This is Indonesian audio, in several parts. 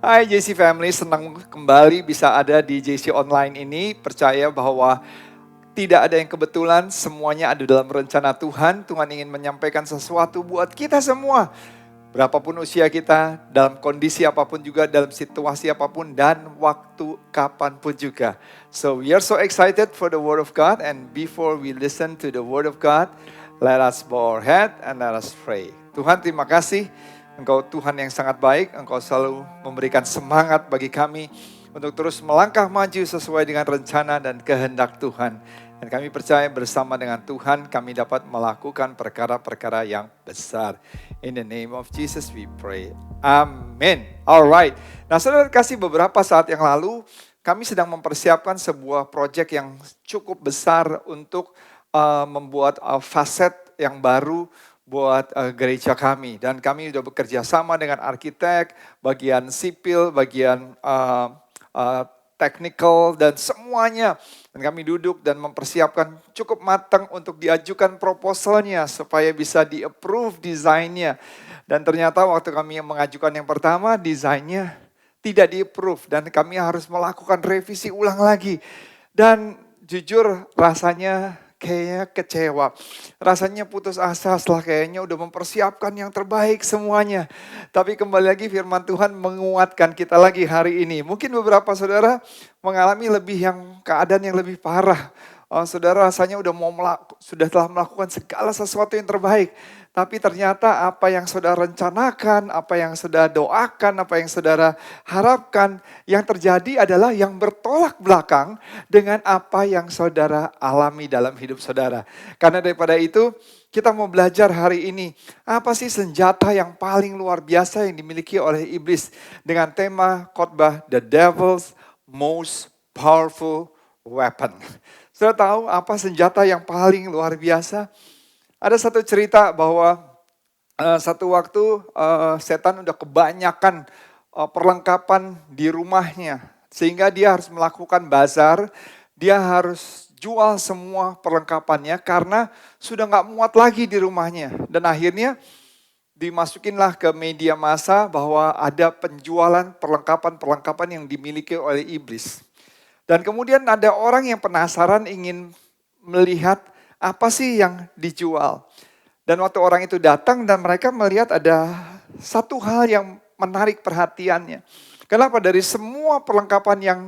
Hai JC Family, senang kembali bisa ada di JC Online ini. Percaya bahwa tidak ada yang kebetulan, semuanya ada dalam rencana Tuhan. Tuhan ingin menyampaikan sesuatu buat kita semua. Berapapun usia kita, dalam kondisi apapun juga, dalam situasi apapun, dan waktu kapanpun juga. So we are so excited for the Word of God, and before we listen to the Word of God, let us bow our head and let us pray. Tuhan, terima kasih. Engkau Tuhan yang sangat baik, Engkau selalu memberikan semangat bagi kami untuk terus melangkah maju sesuai dengan rencana dan kehendak Tuhan. Dan kami percaya bersama dengan Tuhan kami dapat melakukan perkara-perkara yang besar. In the name of Jesus we pray. Amin. Alright. Nah, saudara kasih beberapa saat yang lalu kami sedang mempersiapkan sebuah proyek yang cukup besar untuk membuat faset yang baru buat gereja kami. Dan kami sudah bekerja sama dengan arsitek, bagian sipil, bagian technical, dan semuanya. Dan kami duduk dan mempersiapkan cukup matang untuk diajukan proposalnya supaya bisa di-approve desainnya. Dan ternyata waktu kami mengajukan yang pertama, desainnya tidak di-approve. Dan kami harus melakukan revisi ulang lagi. Dan jujur rasanya kayaknya kecewa. Rasanya putus asa setelah kayaknya udah mempersiapkan yang terbaik semuanya. Tapi kembali lagi firman Tuhan menguatkan kita lagi hari ini. Mungkin beberapa saudara mengalami keadaan yang lebih parah. Saudara rasanya sudah telah melakukan segala sesuatu yang terbaik. Tapi ternyata apa yang saudara rencanakan, apa yang saudara doakan, apa yang saudara harapkan, yang terjadi adalah yang bertolak belakang dengan apa yang saudara alami dalam hidup saudara. Karena daripada itu, kita mau belajar hari ini, apa sih senjata yang paling luar biasa yang dimiliki oleh iblis dengan tema khotbah The Devil's Most Powerful Weapon. Saudara tahu apa senjata yang paling luar biasa? Ada satu cerita bahwa satu waktu setan udah kebanyakan perlengkapan di rumahnya. Sehingga dia harus melakukan bazar, dia harus jual semua perlengkapannya karena sudah gak muat lagi di rumahnya. Dan akhirnya dimasukinlah ke media massa bahwa ada penjualan perlengkapan-perlengkapan yang dimiliki oleh iblis. Dan kemudian ada orang yang penasaran ingin melihat apa sih yang dijual. Dan waktu orang itu datang dan mereka melihat ada satu hal yang menarik perhatiannya. Kenapa? Dari semua perlengkapan yang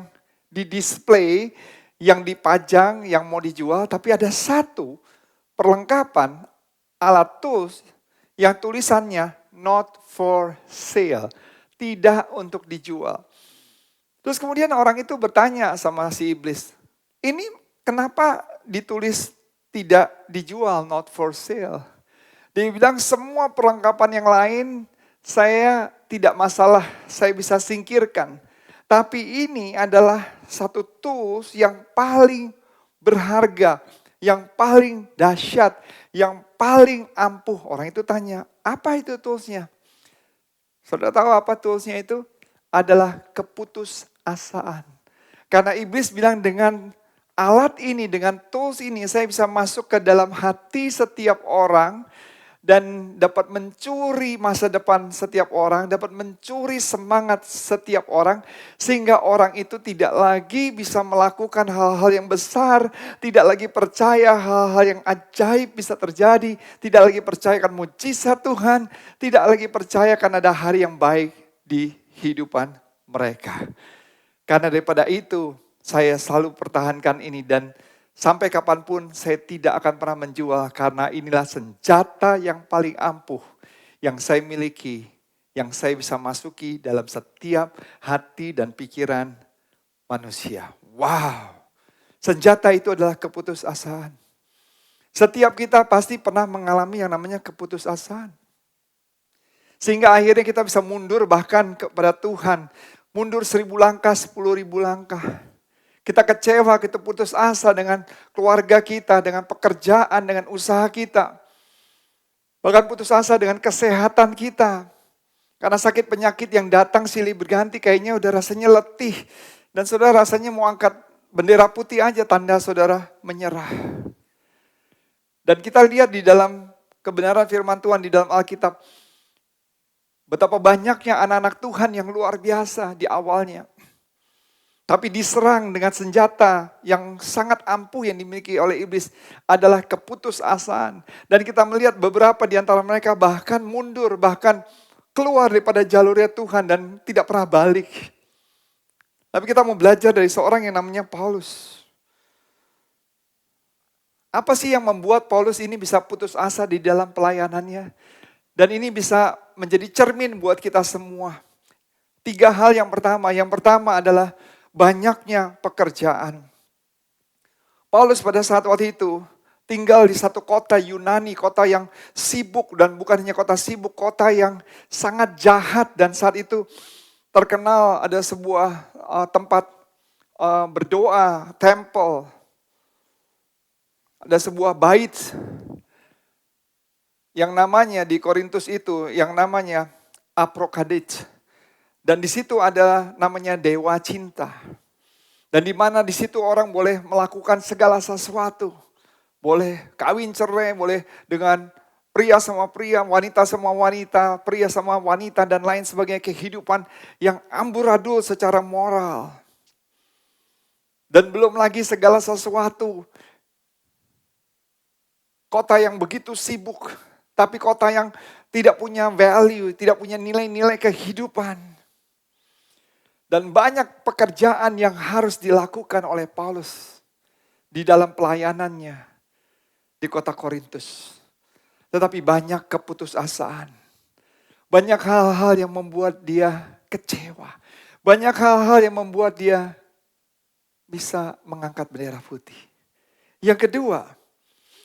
di-display, yang dipajang, yang mau dijual, tapi ada satu perlengkapan alat tools yang tulisannya not for sale, tidak untuk dijual. Terus kemudian orang itu bertanya sama si iblis, ini kenapa ditulis tidak dijual, not for sale? Dia bilang semua perlengkapan yang lain saya tidak masalah, saya bisa singkirkan. Tapi ini adalah satu tools yang paling berharga, yang paling dahsyat, yang paling ampuh. Orang itu tanya, apa itu toolsnya? Saudara tahu apa toolsnya itu? Adalah keputusasaan. Karena iblis bilang dengan alat ini, dengan tools ini saya bisa masuk ke dalam hati setiap orang dan dapat mencuri masa depan setiap orang, dapat mencuri semangat setiap orang, sehingga orang itu tidak lagi bisa melakukan hal-hal yang besar, tidak lagi percaya hal-hal yang ajaib bisa terjadi, tidak lagi percaya akan mujizat Tuhan, tidak lagi percaya akan ada hari yang baik di kehidupan mereka. Karena daripada itu, saya selalu pertahankan ini dan sampai kapanpun saya tidak akan pernah menjual karena inilah senjata yang paling ampuh yang saya miliki, yang saya bisa masuki dalam setiap hati dan pikiran manusia. Wow, senjata itu adalah keputusasaan. Setiap kita pasti pernah mengalami yang namanya keputusasaan. Sehingga akhirnya kita bisa mundur bahkan kepada Tuhan. Mundur 1000 langkah, 10.000 langkah. Kita kecewa, kita putus asa dengan keluarga kita, dengan pekerjaan, dengan usaha kita. Bahkan putus asa dengan kesehatan kita. Karena sakit penyakit yang datang silih berganti kayaknya udah rasanya letih. Dan saudara rasanya mau angkat bendera putih aja tanda saudara menyerah. Dan kita lihat di dalam kebenaran firman Tuhan di dalam Alkitab. Betapa banyaknya anak-anak Tuhan yang luar biasa di awalnya. Tapi diserang dengan senjata yang sangat ampuh yang dimiliki oleh iblis adalah keputusasaan. Dan kita melihat beberapa di antara mereka bahkan mundur, bahkan keluar daripada jalurnya Tuhan dan tidak pernah balik. Tapi kita mau belajar dari seorang yang namanya Paulus. Apa sih yang membuat Paulus ini bisa putus asa di dalam pelayanannya? Dan ini bisa menjadi cermin buat kita semua. 3 hal yang pertama. Yang pertama adalah banyaknya pekerjaan. Paulus pada saat waktu itu tinggal di satu kota Yunani, kota yang sibuk dan bukan hanya kota sibuk, kota yang sangat jahat dan saat itu terkenal ada sebuah tempat berdoa, temple, ada sebuah bait yang namanya di Korintus itu yang namanya Aphrodite. Dan di situ ada namanya dewa cinta. Dan di mana di situ orang boleh melakukan segala sesuatu. Boleh kawin cerai, boleh dengan pria sama pria, wanita sama wanita, pria sama wanita dan lain sebagainya. Kehidupan yang amburadul secara moral. Dan belum lagi segala sesuatu. Kota yang begitu sibuk, tapi kota yang tidak punya value, tidak punya nilai-nilai kehidupan. Dan banyak pekerjaan yang harus dilakukan oleh Paulus di dalam pelayanannya di kota Korintus. Tetapi banyak keputusasaan. Banyak hal-hal yang membuat dia kecewa. Banyak hal-hal yang membuat dia bisa mengangkat bendera putih. Yang kedua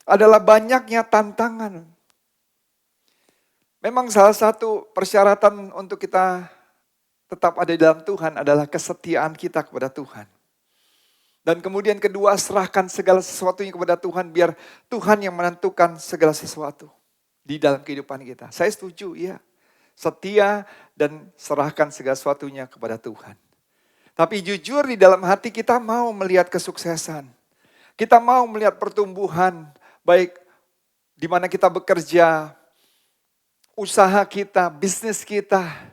adalah banyaknya tantangan. Memang salah satu persyaratan untuk kita tetap ada di dalam Tuhan adalah kesetiaan kita kepada Tuhan. Dan kemudian kedua, serahkan segala sesuatunya kepada Tuhan biar Tuhan yang menentukan segala sesuatu di dalam kehidupan kita. Saya setuju, ya. Setia dan serahkan segala sesuatunya kepada Tuhan. Tapi jujur di dalam hati kita mau melihat kesuksesan. Kita mau melihat pertumbuhan, baik di mana kita bekerja, usaha kita, bisnis kita.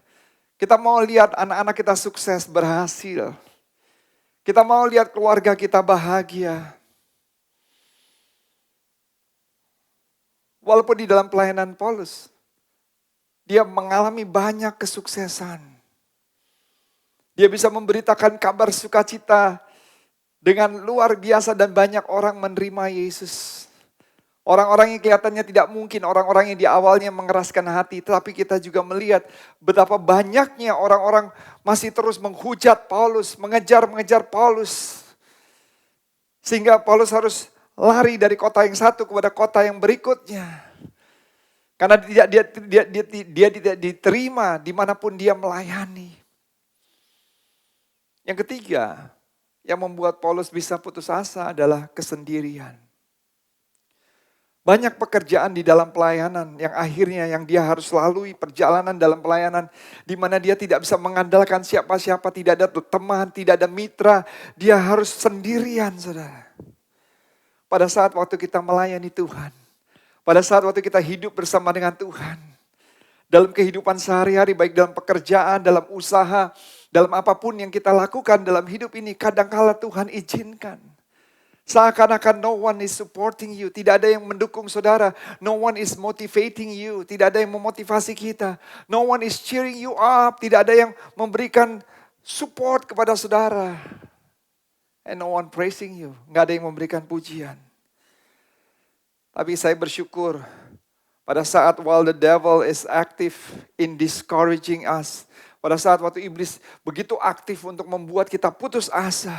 Kita mau lihat anak-anak kita sukses, berhasil. Kita mau lihat keluarga kita bahagia. Walaupun di dalam pelayanan Paulus, dia mengalami banyak kesuksesan. Dia bisa memberitakan kabar sukacita dengan luar biasa dan banyak orang menerima Yesus. Orang-orang yang kelihatannya tidak mungkin, orang-orang yang di awalnya mengeraskan hati. Tetapi kita juga melihat betapa banyaknya orang-orang masih terus menghujat Paulus, mengejar Paulus. Sehingga Paulus harus lari dari kota yang satu kepada kota yang berikutnya. Karena dia tidak diterima dimanapun dia melayani. Yang ketiga, yang membuat Paulus bisa putus asa adalah kesendirian. Banyak pekerjaan di dalam pelayanan yang akhirnya yang dia harus lalui perjalanan dalam pelayanan di mana dia tidak bisa mengandalkan siapa-siapa, tidak ada teman, tidak ada mitra, dia harus sendirian, saudara. Pada saat waktu kita melayani Tuhan, pada saat waktu kita hidup bersama dengan Tuhan, dalam kehidupan sehari-hari, baik dalam pekerjaan, dalam usaha, dalam apapun yang kita lakukan dalam hidup ini, kadangkala Tuhan izinkan. Seakan-akan no one is supporting you. Tidak ada yang mendukung saudara. No one is motivating you. Tidak ada yang memotivasi kita. No one is cheering you up. Tidak ada yang memberikan support kepada saudara. And no one praising you. Nggak ada yang memberikan pujian. Tapi saya bersyukur pada saat while the devil is active in discouraging us. Pada saat waktu iblis begitu aktif untuk membuat kita putus asa.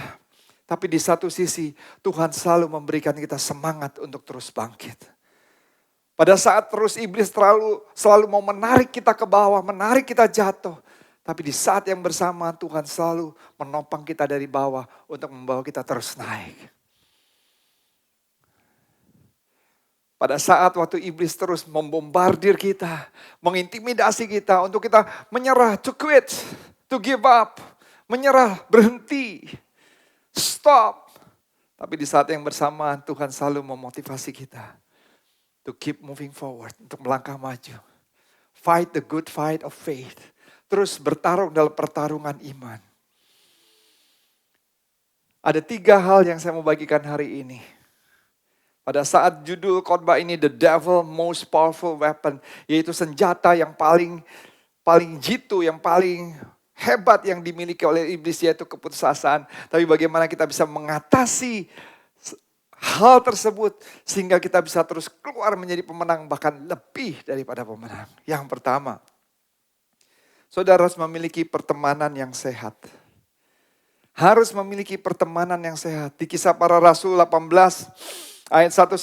Tapi di satu sisi Tuhan selalu memberikan kita semangat untuk terus bangkit. Pada saat terus iblis selalu mau menarik kita ke bawah, menarik kita jatuh. Tapi di saat yang bersama Tuhan selalu menopang kita dari bawah untuk membawa kita terus naik. Pada saat waktu iblis terus membombardir kita, mengintimidasi kita untuk kita menyerah, to quit, to give up, menyerah, berhenti. Stop. Tapi di saat yang bersamaan Tuhan selalu memotivasi kita to keep moving forward, untuk melangkah maju. Fight the good fight of faith. Terus bertarung dalam pertarungan iman. Ada 3 hal yang saya mau bagikan hari ini. Pada saat judul khotbah ini, The Devil Most Powerful Weapon, yaitu senjata yang paling jitu, yang paling hebat yang dimiliki oleh iblis, yaitu keputusasaan. Tapi bagaimana kita bisa mengatasi hal tersebut sehingga kita bisa terus keluar menjadi pemenang, bahkan lebih daripada pemenang. Yang pertama, saudara harus memiliki pertemanan yang sehat. Harus memiliki pertemanan yang sehat. Di Kisah Para Rasul 18 ayat 1-5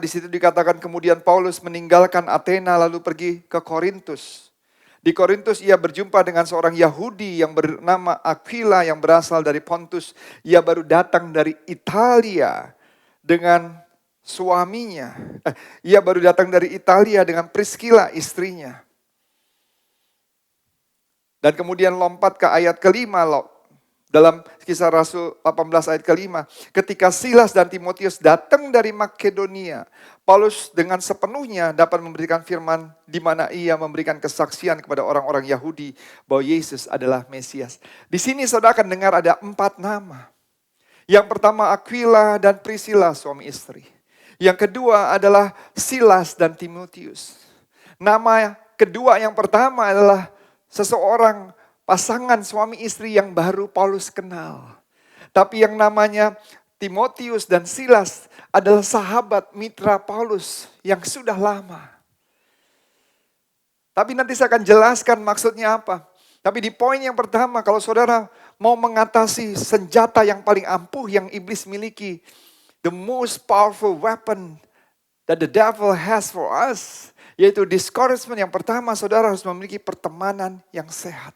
di situ dikatakan kemudian Paulus meninggalkan Athena lalu pergi ke Korintus. Di Korintus ia berjumpa dengan seorang Yahudi yang bernama Aquila yang berasal dari Pontus. Ia baru datang dari Italia dengan suaminya. Ia baru datang dari Italia dengan Priscilla istrinya. Dan kemudian lompat ke ayat kelima dalam Kisah Rasul 18 ayat kelima. Ketika Silas dan Timotius datang dari Makedonia, Paulus dengan sepenuhnya dapat memberikan firman di mana ia memberikan kesaksian kepada orang-orang Yahudi bahwa Yesus adalah Mesias. Di sini saudara akan dengar ada 4 nama. Yang pertama Aquila dan Priscilla suami istri. Yang kedua adalah Silas dan Timotius. Nama kedua yang pertama adalah seseorang pasangan suami istri yang baru Paulus kenal. Tapi yang namanya Timotius dan Silas adalah sahabat mitra Paulus yang sudah lama. Tapi nanti saya akan jelaskan maksudnya apa. Tapi di poin yang pertama, kalau saudara mau mengatasi senjata yang paling ampuh yang iblis miliki, the most powerful weapon that the devil has for us, yaitu discouragement. Yang pertama, saudara harus memiliki pertemanan yang sehat.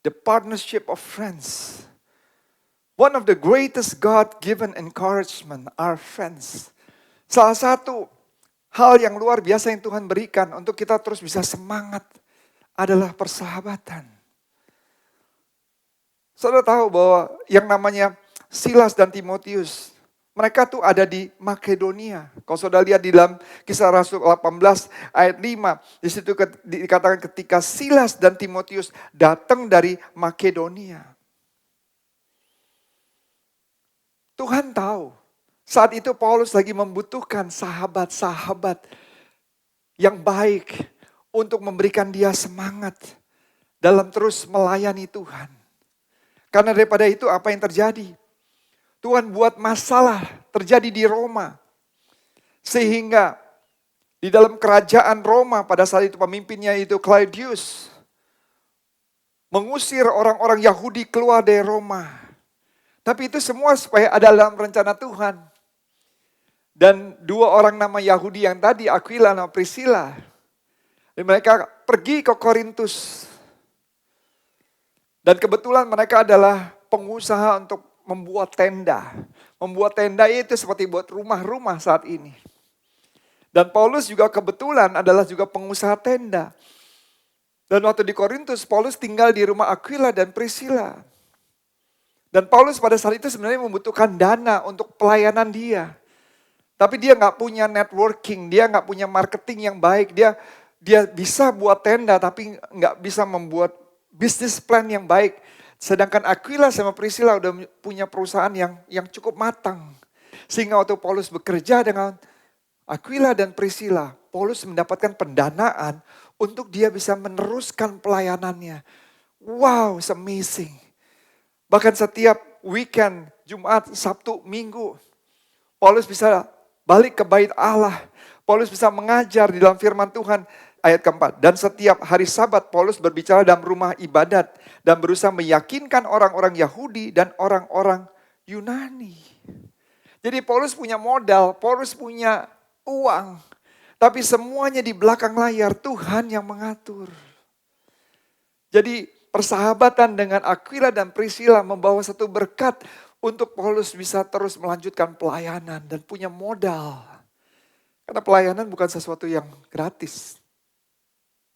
The partnership of friends. One of the greatest God-given encouragement are friends. Salah satu hal yang luar biasa yang Tuhan berikan untuk kita terus bisa semangat adalah persahabatan. Saudara tahu bahwa yang namanya Silas dan Timotius, mereka tuh ada di Makedonia. Kalau saudara lihat di dalam Kisah Rasul 18 ayat 5. Di situ dikatakan ketika Silas dan Timotius datang dari Makedonia. Tuhan tahu saat itu Paulus lagi membutuhkan sahabat-sahabat yang baik untuk memberikan dia semangat dalam terus melayani Tuhan. Karena daripada itu apa yang terjadi? Tuhan buat masalah terjadi di Roma. Sehingga di dalam kerajaan Roma pada saat itu pemimpinnya itu Claudius mengusir orang-orang Yahudi keluar dari Roma. Tapi itu semua supaya ada dalam rencana Tuhan. Dan 2 orang nama Yahudi yang tadi, Aquila dan Priscilla, dan mereka pergi ke Korintus. Dan kebetulan mereka adalah pengusaha untuk membuat tenda. Membuat tenda itu seperti buat rumah-rumah saat ini. Dan Paulus juga kebetulan adalah juga pengusaha tenda. Dan waktu di Korintus, Paulus tinggal di rumah Aquila dan Priscilla. Dan Paulus pada saat itu sebenarnya membutuhkan dana untuk pelayanan dia. Tapi dia nggak punya networking, dia nggak punya marketing yang baik. Dia bisa buat tenda tapi nggak bisa membuat business plan yang baik. Sedangkan Aquila sama Priscilla udah punya perusahaan yang cukup matang. Sehingga waktu Paulus bekerja dengan Aquila dan Priscilla, Paulus mendapatkan pendanaan untuk dia bisa meneruskan pelayanannya. Wow, it's amazing. Bahkan setiap weekend, Jumat, Sabtu, Minggu, Paulus bisa balik ke bait Allah. Paulus bisa mengajar di dalam firman Tuhan. Ayat keempat, dan setiap hari Sabat Paulus berbicara dalam rumah ibadat dan berusaha meyakinkan orang-orang Yahudi dan orang-orang Yunani. Jadi Paulus punya modal, Paulus punya uang, tapi semuanya di belakang layar Tuhan yang mengatur. Jadi persahabatan dengan Aquila dan Priscilla membawa satu berkat untuk Paulus bisa terus melanjutkan pelayanan dan punya modal. Karena pelayanan bukan sesuatu yang gratis.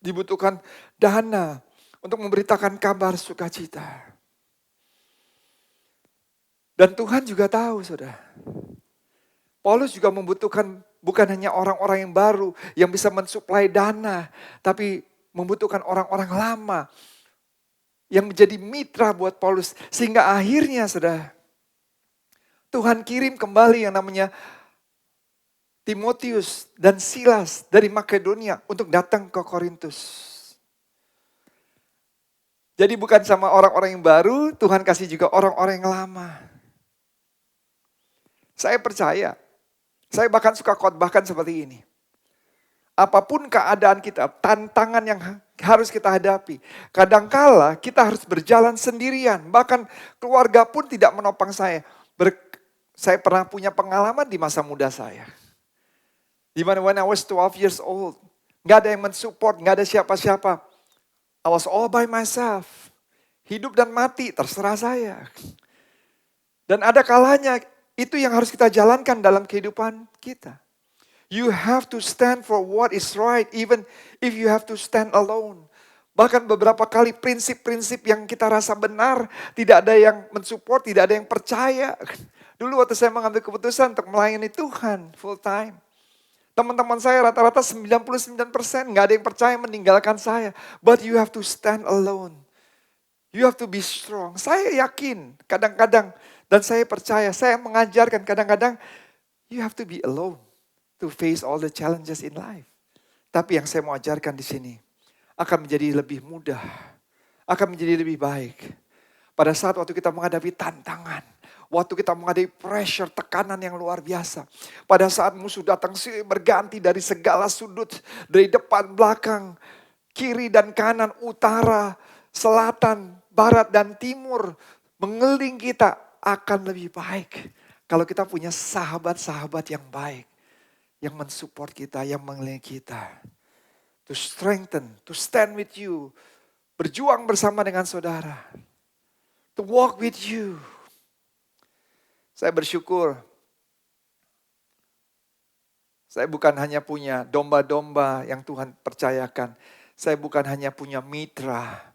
Dibutuhkan dana untuk memberitakan kabar sukacita. Dan Tuhan juga tahu, saudara. Paulus juga membutuhkan bukan hanya orang-orang yang baru yang bisa mensuplai dana, tapi membutuhkan orang-orang lama yang menjadi mitra buat Paulus. Sehingga akhirnya saudara, Tuhan kirim kembali yang namanya Timotius dan Silas dari Makedonia untuk datang ke Korintus. Jadi bukan sama orang-orang yang baru, Tuhan kasih juga orang-orang yang lama. Saya percaya, saya bahkan suka khotbahkan seperti ini. Apapun keadaan kita, tantangan yang harus kita hadapi. Kadangkala kita harus berjalan sendirian. Bahkan keluarga pun tidak menopang saya. Saya pernah punya pengalaman di masa muda saya. Di mana when I was 12 years old, gak ada yang mensupport, gak ada siapa-siapa. I was all by myself. Hidup dan mati terserah saya. Dan ada kalanya itu yang harus kita jalankan dalam kehidupan kita. You have to stand for what is right even if you have to stand alone. Bahkan beberapa kali prinsip-prinsip yang kita rasa benar, tidak ada yang mensupport, tidak ada yang percaya. Dulu waktu saya mengambil keputusan untuk melayani Tuhan full time. Teman-teman saya rata-rata 99% gak ada yang percaya meninggalkan saya. But you have to stand alone. You have to be strong. Saya yakin kadang-kadang dan saya percaya, saya mengajarkan kadang-kadang you have to be alone to face all the challenges in life. Tapi yang saya mau ajarkan di sini akan menjadi lebih mudah, akan menjadi lebih baik. Pada saat waktu kita menghadapi tantangan, waktu kita menghadapi pressure, tekanan yang luar biasa. Pada saat musuh datang berganti dari segala sudut, dari depan, belakang, kiri dan kanan, utara, selatan, barat dan timur, mengeliling kita akan lebih baik. Kalau kita punya sahabat-sahabat yang baik, yang mensupport kita, yang mengelilingi kita. To strengthen, to stand with you, berjuang bersama dengan saudara. To walk with you. Saya bersyukur, saya bukan hanya punya domba-domba yang Tuhan percayakan. Saya bukan hanya punya mitra.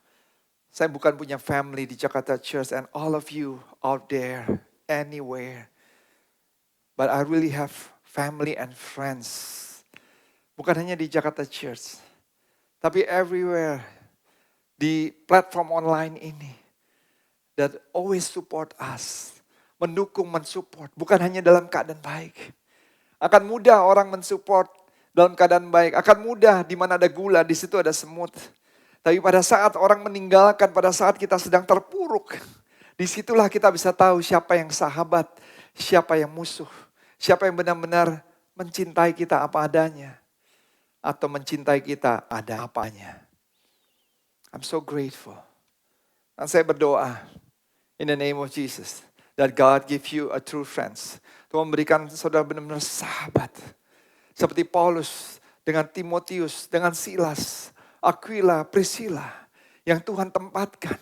Saya bukan punya family di Jakarta Church and all of you out there, anywhere. But I really have family and friends. Bukan hanya di Jakarta Church, tapi everywhere di platform online ini that always support us. Mendukung, mensupport. Bukan hanya dalam keadaan baik. Akan mudah orang mensupport dalam keadaan baik. Akan mudah di mana ada gula, di situ ada semut. Tapi pada saat orang meninggalkan, pada saat kita sedang terpuruk, disitulah kita bisa tahu siapa yang sahabat, siapa yang musuh. Siapa yang benar-benar mencintai kita apa adanya. Atau mencintai kita ada apanya. I'm so grateful. Dan saya berdoa, in the name of Jesus, that God give you a true friends. Tuhan memberikan saudara benar-benar sahabat. Seperti Paulus dengan Timotius, dengan Silas, Aquila, Priscilla. Yang Tuhan tempatkan.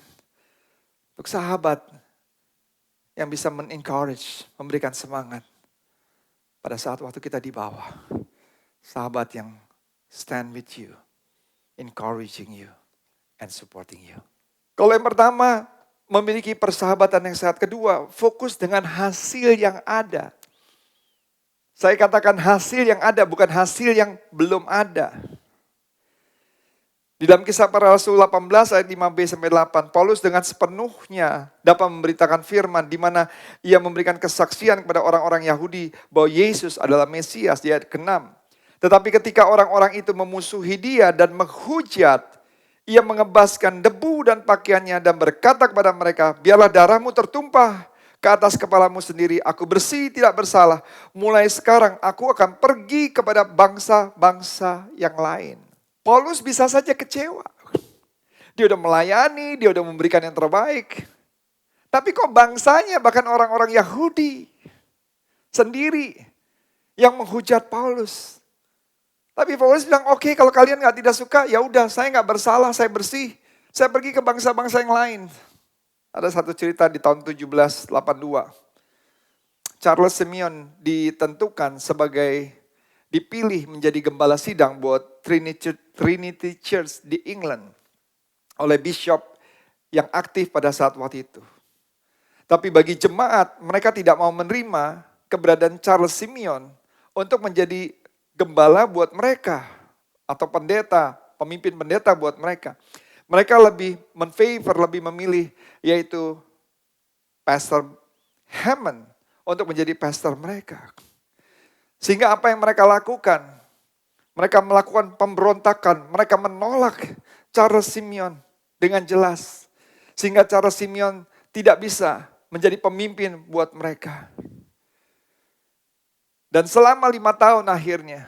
Untuk sahabat yang bisa men-encourage, memberikan semangat. Pada saat waktu kita di bawah. Sahabat yang stand with you. Encouraging you. And supporting you. Kalau yang pertama, memiliki persahabatan yang sehat. Kedua, fokus dengan hasil yang ada. Saya katakan hasil yang ada, bukan hasil yang belum ada. Di dalam Kisah Para Rasul 18 ayat 5b-8, Paulus dengan sepenuhnya dapat memberitakan firman di mana ia memberikan kesaksian kepada orang-orang Yahudi bahwa Yesus adalah Mesias di ayat ke-6. Tetapi ketika orang-orang itu memusuhi dia dan menghujat, ia mengebaskan debu dan pakaiannya dan berkata kepada mereka, biarlah darahmu tertumpah ke atas kepalamu sendiri. Aku bersih, tidak bersalah. Mulai sekarang aku akan pergi kepada bangsa-bangsa yang lain. Paulus bisa saja kecewa. Dia udah melayani, dia udah memberikan yang terbaik. Tapi kok bangsanya, bahkan orang-orang Yahudi sendiri yang menghujat Paulus. Tapi Paulus bilang, oke, kalau kalian tidak suka, ya udah, saya nggak bersalah, saya bersih. Saya pergi ke bangsa-bangsa yang lain. Ada satu cerita di tahun 1782. Charles Simeon ditentukan sebagai, dipilih menjadi gembala sidang buat Trinity Church di England. Oleh bishop yang aktif pada saat waktu itu. Tapi bagi jemaat, mereka tidak mau menerima keberadaan Charles Simeon untuk menjadi gembala buat mereka atau pendeta pemimpin pendeta buat mereka. Mereka lebih lebih memilih yaitu Pastor Hammond untuk menjadi pastor mereka. Sehingga apa yang mereka lakukan? Mereka melakukan pemberontakan, mereka menolak Charles Simeon dengan jelas. Sehingga Charles Simeon tidak bisa menjadi pemimpin buat mereka. Dan selama 5 tahun akhirnya,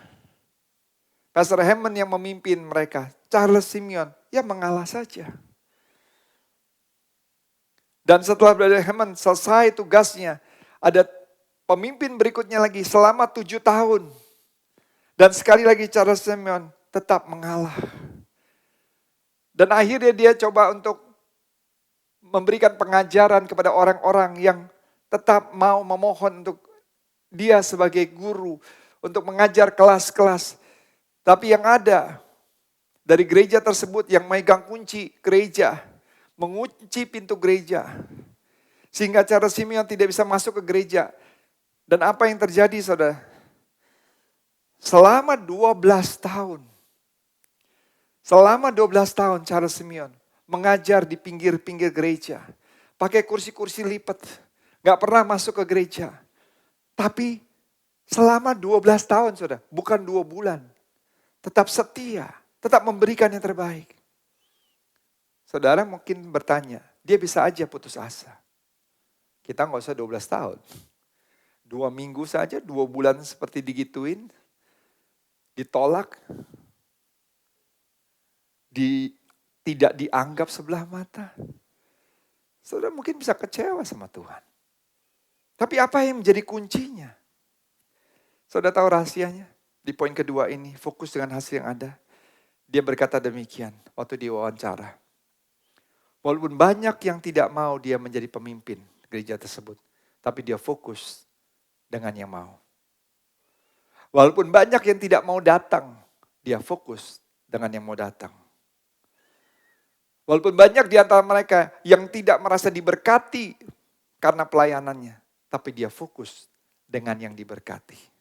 Pastor Hammond yang memimpin mereka, Charles Simeon, ya mengalah saja. Dan setelah Brother Hammond selesai tugasnya, ada pemimpin berikutnya lagi selama 7 tahun. Dan sekali lagi Charles Simeon tetap mengalah. Dan akhirnya dia coba untuk memberikan pengajaran kepada orang-orang yang tetap mau memohon untuk dia sebagai guru, untuk mengajar kelas-kelas. Tapi yang ada dari gereja tersebut yang megang kunci gereja, mengunci pintu gereja. Sehingga Charles Simeon tidak bisa masuk ke gereja. Dan apa yang terjadi saudara? Selama 12 tahun. Selama 12 tahun Charles Simeon mengajar di pinggir-pinggir gereja. Pakai kursi-kursi lipat. Gak pernah masuk ke gereja. Tapi selama 12 tahun saudara, bukan 2 bulan. Tetap setia, tetap memberikan yang terbaik. Saudara mungkin bertanya, dia bisa aja putus asa. Kita gak usah 12 tahun. 2 minggu saja, 2 bulan seperti digituin. Ditolak, tidak dianggap sebelah mata. Saudara mungkin bisa kecewa sama Tuhan. Tapi apa yang menjadi kuncinya? Saudara tahu rahasianya? Di poin kedua ini, fokus dengan hasil yang ada. Dia berkata demikian waktu diwawancara. Walaupun banyak yang tidak mau dia menjadi pemimpin gereja tersebut. Tapi dia fokus dengan yang mau. Walaupun banyak yang tidak mau datang, dia fokus dengan yang mau datang. Walaupun banyak di antara mereka yang tidak merasa diberkati karena pelayanannya, tapi dia fokus dengan yang diberkati.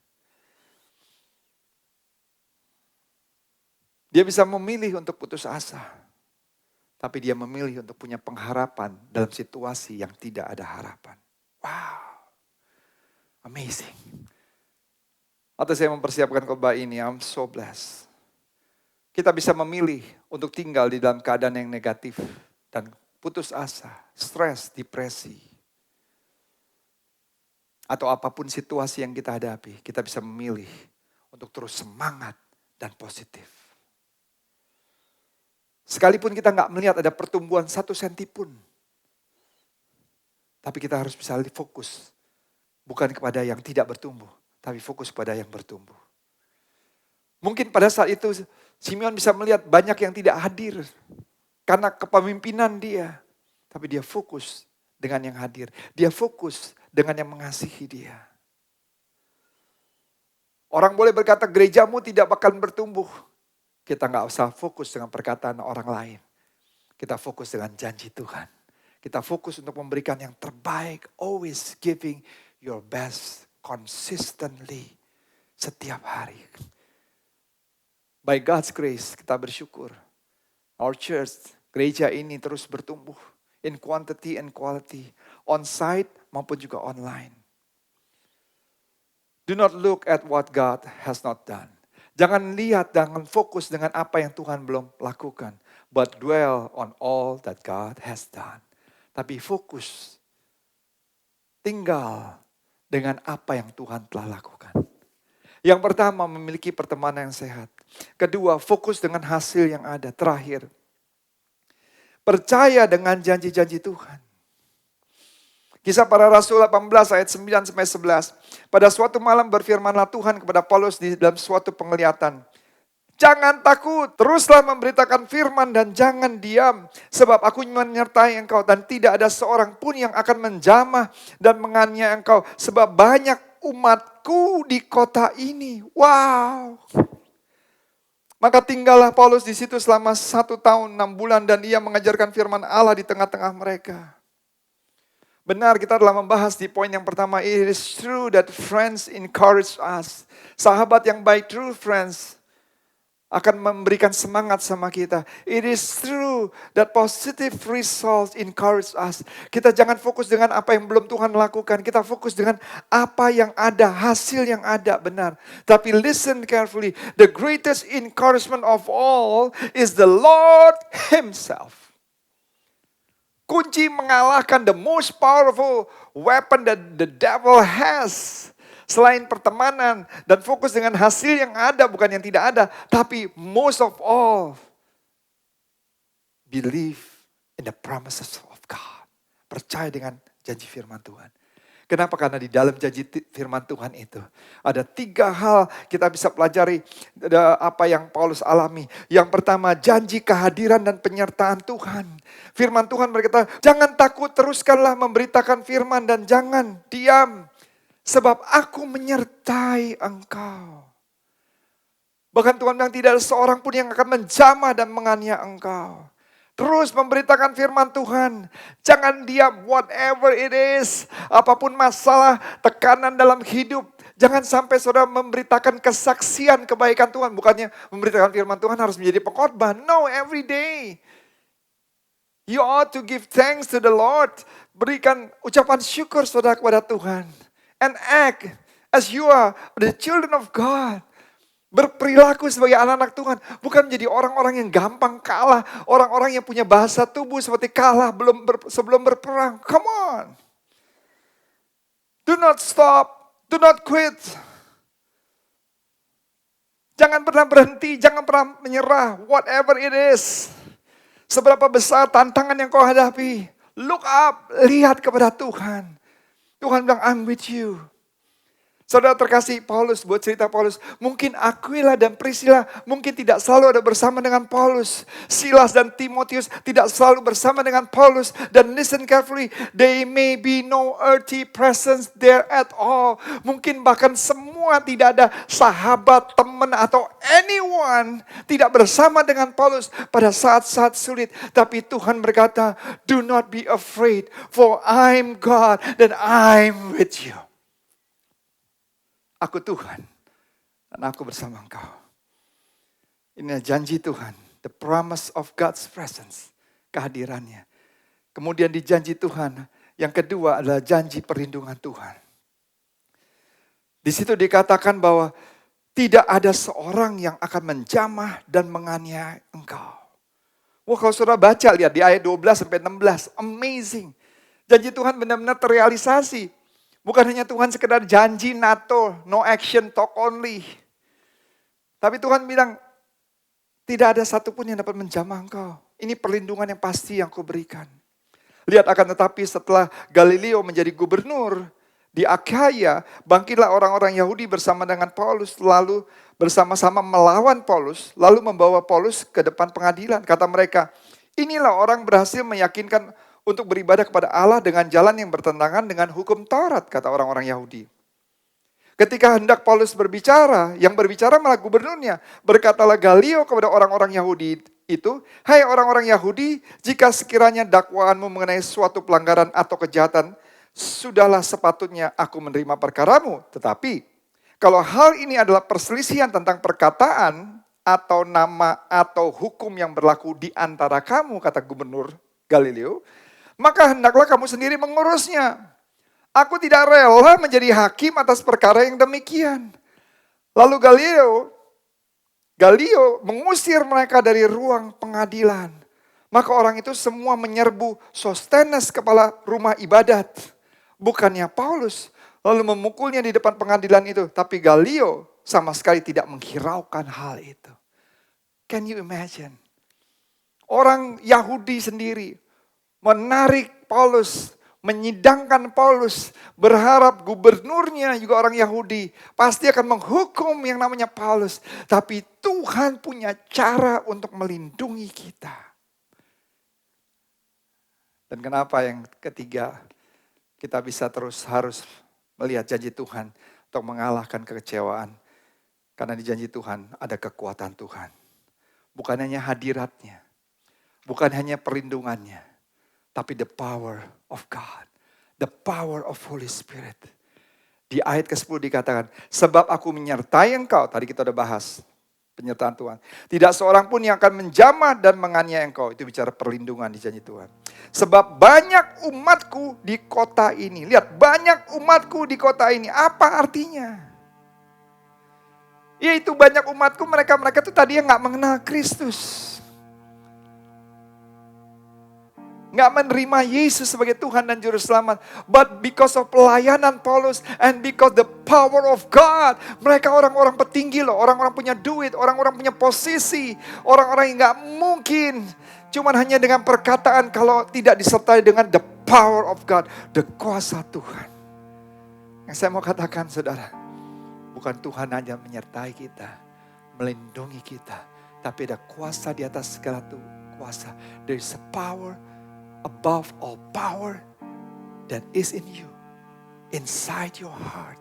Dia bisa memilih untuk putus asa, tapi dia memilih untuk punya pengharapan dalam situasi yang tidak ada harapan. Wow, amazing. Atau saya mempersiapkan khotbah ini, I'm so blessed. Kita bisa memilih untuk tinggal di dalam keadaan yang negatif dan putus asa, stres, depresi. Atau apapun situasi yang kita hadapi, kita bisa memilih untuk terus semangat dan positif. Sekalipun kita nggak melihat ada pertumbuhan 1 senti pun. Tapi kita harus bisa fokus. Bukan kepada yang tidak bertumbuh. Tapi fokus pada yang bertumbuh. Mungkin pada saat itu Simeon bisa melihat banyak yang tidak hadir. Karena kepemimpinan dia. Tapi dia fokus dengan yang hadir. Dia fokus dengan yang mengasihi dia. Orang boleh berkata gerejamu tidak bakal bertumbuh. Kita gak usah fokus dengan perkataan orang lain. Kita fokus dengan janji Tuhan. Kita fokus untuk memberikan yang terbaik. Always giving your best. Consistently. Setiap hari. By God's grace kita bersyukur. Our church, gereja ini terus bertumbuh. In quantity and quality. On site maupun juga online. Do not look at what God has not done. Jangan lihat, jangan fokus dengan apa yang Tuhan belum lakukan. But dwell on all that God has done. Tapi fokus. Tinggal dengan apa yang Tuhan telah lakukan. Yang pertama, memiliki pertemanan yang sehat. Kedua, fokus dengan hasil yang ada. Terakhir, percaya dengan janji-janji Tuhan. Kisah Para Rasul 18 ayat 9 sampai 11. Pada suatu malam berfirmanlah Tuhan kepada Paulus di dalam suatu penglihatan. Jangan takut, teruslah memberitakan firman dan jangan diam. Sebab aku menyertai engkau dan tidak ada seorang pun yang akan menjamah dan menganiaya engkau. Sebab banyak umatku di kota ini. Wow. Maka tinggallah Paulus di situ selama 1 tahun 6 bulan dan ia mengajarkan firman Allah di tengah-tengah mereka. Benar, kita telah membahas di poin yang pertama. It is true that friends encourage us. Sahabat yang baik, true friends, akan memberikan semangat sama kita. It is true that positive results encourage us. Kita jangan fokus dengan apa yang belum Tuhan lakukan. Kita fokus dengan apa yang ada, hasil yang ada, benar. Tapi listen carefully. The greatest encouragement of all is the Lord Himself. Kunci mengalahkan the most powerful weapon that the devil has. Selain pertemanan dan fokus dengan hasil yang ada, bukan yang tidak ada. Tapi most of all, believe in the promises of God. Percaya dengan janji firman Tuhan. Kenapa? Karena di dalam janji firman Tuhan itu ada 3 hal kita bisa pelajari apa yang Paulus alami. Yang pertama, janji kehadiran dan penyertaan Tuhan. Firman Tuhan berkata, jangan takut, teruskanlah memberitakan firman dan jangan diam. Sebab aku menyertai engkau. Bahkan Tuhan bilang tidak ada seorang pun yang akan menjamah dan menganiaya engkau. Terus memberitakan firman Tuhan. Jangan diam, whatever it is. Apapun masalah, tekanan dalam hidup. Jangan sampai saudara memberitakan kesaksian kebaikan Tuhan. Bukannya memberitakan firman Tuhan harus menjadi pengkhotbah. No, every day. You ought to give thanks to the Lord. Berikan ucapan syukur saudara kepada Tuhan. And act as you are the children of God. Berperilaku sebagai anak-anak Tuhan. Bukan menjadi orang-orang yang gampang kalah. Orang-orang yang punya bahasa tubuh seperti kalah sebelum berperang. Come on. Do not stop. Do not quit. Jangan pernah berhenti. Jangan pernah menyerah. Whatever it is. Seberapa besar tantangan yang kau hadapi. Look up. Lihat kepada Tuhan. Tuhan bilang, I'm with you. Saudara terkasih, Paulus, buat cerita Paulus, mungkin Aquila dan Priscilla mungkin tidak selalu ada bersama dengan Paulus. Silas dan Timotius tidak selalu bersama dengan Paulus. Dan listen carefully, they may be no earthly presence there at all. Mungkin bahkan semua tidak ada sahabat, teman, atau anyone tidak bersama dengan Paulus pada saat-saat sulit. Tapi Tuhan berkata, do not be afraid, for I'm God and I'm with you. Aku Tuhan, dan aku bersama engkau. Ini janji Tuhan, the promise of God's presence, kehadirannya. Kemudian di janji Tuhan, yang kedua adalah janji perlindungan Tuhan. Di situ dikatakan bahwa tidak ada seorang yang akan menjamah dan menganiaya engkau. Wah, kalau saudara baca, lihat di ayat 12 sampai 16, amazing. Janji Tuhan benar-benar terrealisasi. Bukan hanya Tuhan sekedar janji NATO, no action, talk only. Tapi Tuhan bilang, tidak ada satupun yang dapat menjamah engkau. Ini perlindungan yang pasti yang kau berikan. Lihat akan tetapi setelah Galileo menjadi gubernur di Akhaya, bangkitlah orang-orang Yahudi bersama dengan Paulus, lalu bersama-sama melawan Paulus, lalu membawa Paulus ke depan pengadilan. Kata mereka, inilah orang berhasil meyakinkan untuk beribadah kepada Allah dengan jalan yang bertentangan dengan hukum Taurat, kata orang-orang Yahudi. Ketika hendak Paulus berbicara, yang berbicara malah gubernurnya. Berkatalah Galio kepada orang-orang Yahudi itu, hai orang-orang Yahudi, jika sekiranya dakwaanmu mengenai suatu pelanggaran atau kejahatan, sudahlah sepatutnya aku menerima perkaramu. Tetapi, kalau hal ini adalah perselisihan tentang perkataan, atau nama, atau hukum yang berlaku di antara kamu, kata gubernur Galileo, maka hendaklah kamu sendiri mengurusnya. Aku tidak rela menjadi hakim atas perkara yang demikian. Lalu Galio mengusir mereka dari ruang pengadilan. Maka orang itu semua menyerbu Sostenes, kepala rumah ibadat. Bukannya Paulus. Lalu memukulnya di depan pengadilan itu. Tapi Galio sama sekali tidak menghiraukan hal itu. Can you imagine? Orang Yahudi sendiri menarik Paulus, menyidangkan Paulus, berharap gubernurnya juga orang Yahudi pasti akan menghukum yang namanya Paulus. Tapi Tuhan punya cara untuk melindungi kita. Dan kenapa yang ketiga, kita bisa terus harus melihat janji Tuhan untuk mengalahkan kekecewaan. Karena di janji Tuhan ada kekuatan Tuhan. Bukan hanya hadiratnya, bukan hanya perlindungannya, tapi the power of God. The power of Holy Spirit. Di ayat ke-10 dikatakan, sebab aku menyertai engkau. Tadi kita udah bahas. Penyertaan Tuhan. Tidak seorang pun yang akan menjamah dan menganiaya engkau. Itu bicara perlindungan di janji Tuhan. Sebab banyak umatku di kota ini. Lihat, banyak umatku di kota ini. Apa artinya? Yaitu banyak umatku, mereka itu tadi yang gak mengenal Kristus. Nggak menerima Yesus sebagai Tuhan dan Juru Selamat. But because of pelayanan Paulus and because the power of God. Mereka orang-orang petinggi loh. Orang-orang punya duit, orang-orang punya posisi. Orang-orang yang nggak mungkin. Cuman hanya dengan perkataan kalau tidak disertai dengan the power of God. The kuasa Tuhan. Yang saya mau katakan saudara. Bukan Tuhan hanya menyertai kita. Melindungi kita. Tapi ada kuasa di atas segala kuasa. There is a power above all power that is in you, inside your heart,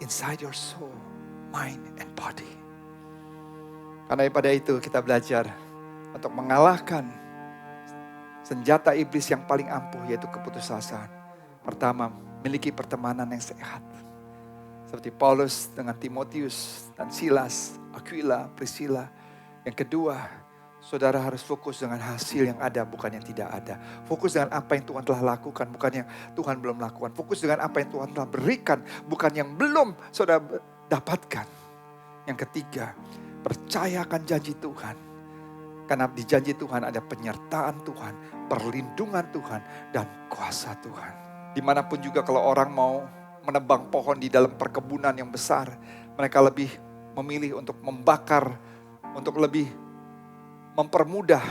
inside your soul, mind, and body. Karena daripada itu kita belajar untuk mengalahkan senjata iblis yang paling ampuh, yaitu keputusasaan. Pertama, miliki pertemanan yang sehat. Seperti Paulus dengan Timotius dan Silas, Aquila, Priscilla. Yang kedua, saudara harus fokus dengan hasil yang ada, bukan yang tidak ada. Fokus dengan apa yang Tuhan telah lakukan, bukan yang Tuhan belum lakukan. Fokus dengan apa yang Tuhan telah berikan, bukan yang belum saudara dapatkan. Yang ketiga, percayakan janji Tuhan. Karena di janji Tuhan ada penyertaan Tuhan, perlindungan Tuhan, dan kuasa Tuhan. Dimanapun juga kalau orang mau menebang pohon di dalam perkebunan yang besar, mereka lebih memilih untuk membakar, untuk lebih mempermudah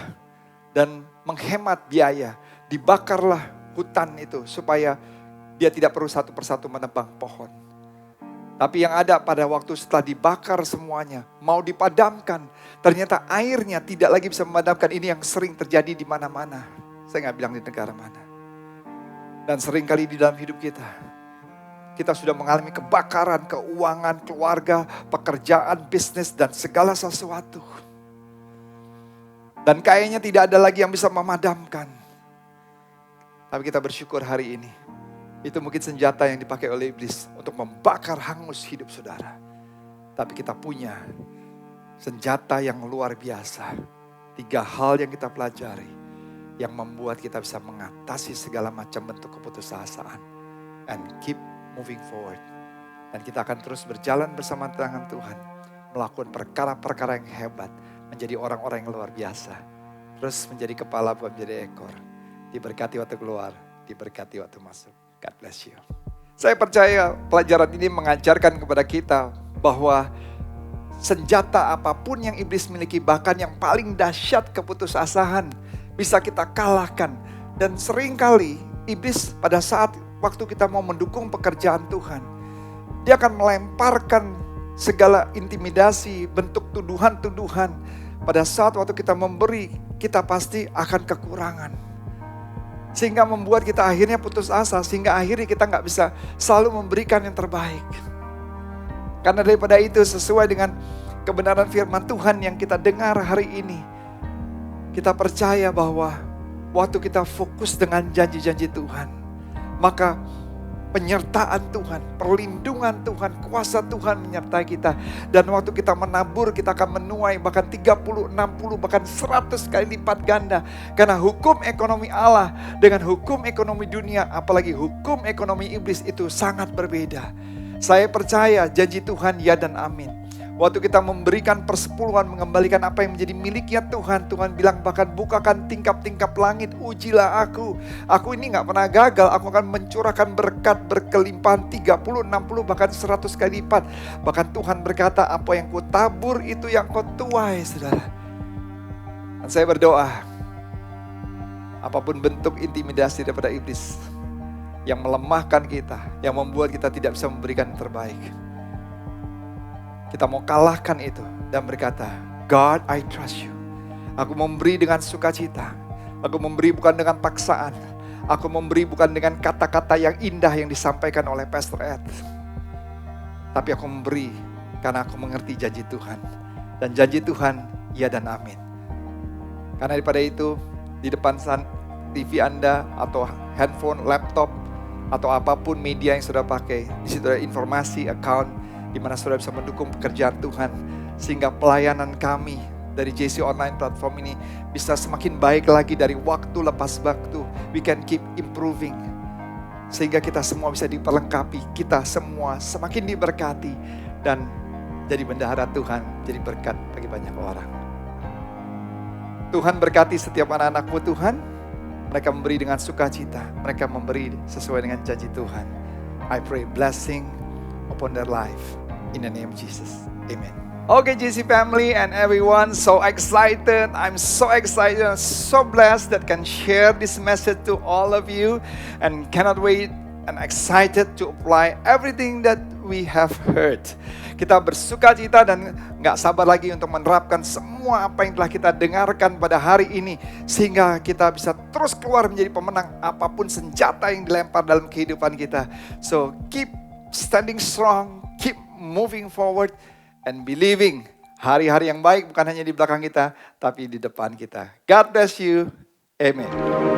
dan menghemat biaya. Dibakarlah hutan itu supaya dia tidak perlu satu persatu menebang pohon. Tapi yang ada pada waktu setelah dibakar semuanya, mau dipadamkan, ternyata airnya tidak lagi bisa memadamkan. Ini yang sering terjadi di mana-mana. Saya gak bilang di negara mana. Dan sering kali di dalam hidup kita sudah mengalami kebakaran, keuangan, keluarga, pekerjaan, bisnis, dan segala sesuatu. Dan kayaknya tidak ada lagi yang bisa memadamkan. Tapi kita bersyukur hari ini. Itu mungkin senjata yang dipakai oleh iblis untuk membakar hangus hidup saudara. Tapi kita punya senjata yang luar biasa. 3 hal yang kita pelajari. Yang membuat kita bisa mengatasi segala macam bentuk keputusasaan. And keep moving forward. Dan kita akan terus berjalan bersama tangan Tuhan. Melakukan perkara-perkara yang hebat. Menjadi orang-orang yang luar biasa. Terus menjadi kepala bukan menjadi ekor. Diberkati waktu keluar, diberkati waktu masuk. God bless you. Saya percaya pelajaran ini mengajarkan kepada kita bahwa senjata apapun yang iblis miliki, bahkan yang paling dahsyat keputusasaan, bisa kita kalahkan. Dan seringkali iblis pada saat waktu kita mau mendukung pekerjaan Tuhan, dia akan melemparkan segala intimidasi, bentuk tuduhan-tuduhan. Pada saat waktu kita memberi, kita pasti akan kekurangan. Sehingga membuat kita akhirnya putus asa. Sehingga akhirnya kita gak bisa selalu memberikan yang terbaik. Karena daripada itu sesuai dengan kebenaran firman Tuhan yang kita dengar hari ini. Kita percaya bahwa waktu kita fokus dengan janji-janji Tuhan, maka penyertaan Tuhan, perlindungan Tuhan, kuasa Tuhan menyertai kita. Dan waktu kita menabur, kita akan menuai bahkan 30, 60, bahkan 100 kali lipat ganda. Karena hukum ekonomi Allah dengan hukum ekonomi dunia, apalagi hukum ekonomi iblis itu sangat berbeda. Saya percaya janji Tuhan ya dan amin. Waktu kita memberikan persepuluhan, mengembalikan apa yang menjadi miliknya Tuhan. Tuhan bilang bahkan bukakan tingkap-tingkap langit, ujilah aku. Aku ini gak pernah gagal, aku akan mencurahkan berkat berkelimpahan 30, 60, bahkan 100 kali lipat. Bahkan Tuhan berkata apa yang kau tabur itu yang kau tuai, saudara. Dan saya berdoa, apapun bentuk intimidasi daripada iblis yang melemahkan kita, yang membuat kita tidak bisa memberikan yang terbaik, kita mau kalahkan itu dan berkata, God, I trust you. Aku memberi dengan sukacita. Aku memberi bukan dengan paksaan. Aku memberi bukan dengan kata-kata yang indah yang disampaikan oleh Pastor Ed. Tapi aku memberi karena aku mengerti janji Tuhan. Dan janji Tuhan, ya dan amin. Karena daripada itu, di depan TV Anda atau handphone, laptop, atau apapun media yang sudah pakai, di situ ada informasi, account, di mana saudara bisa mendukung pekerjaan Tuhan. Sehingga pelayanan kami dari JC Online Platform ini bisa semakin baik lagi dari waktu lepas waktu. We can keep improving. Sehingga kita semua bisa diperlengkapi, kita semua semakin diberkati. Dan jadi bendahara Tuhan, jadi berkat bagi banyak orang. Tuhan berkati setiap anak-anak-Mu Tuhan. Mereka memberi dengan sukacita. Mereka memberi sesuai dengan janji Tuhan. I pray blessing upon their life. In the name of Jesus. Amen. Okay, JC family and everyone, so excited. I'm so excited and so blessed that can share this message to all of you. And cannot wait and excited to apply everything that we have heard. Kita bersuka cita dan gak sabar lagi untuk menerapkan semua apa yang telah kita dengarkan pada hari ini. Sehingga kita bisa terus keluar menjadi pemenang apapun senjata yang dilempar dalam kehidupan kita. So keep standing strong, keep moving forward, and believing hari-hari yang baik bukan hanya di belakang kita, tapi di depan kita. God bless you. Amen.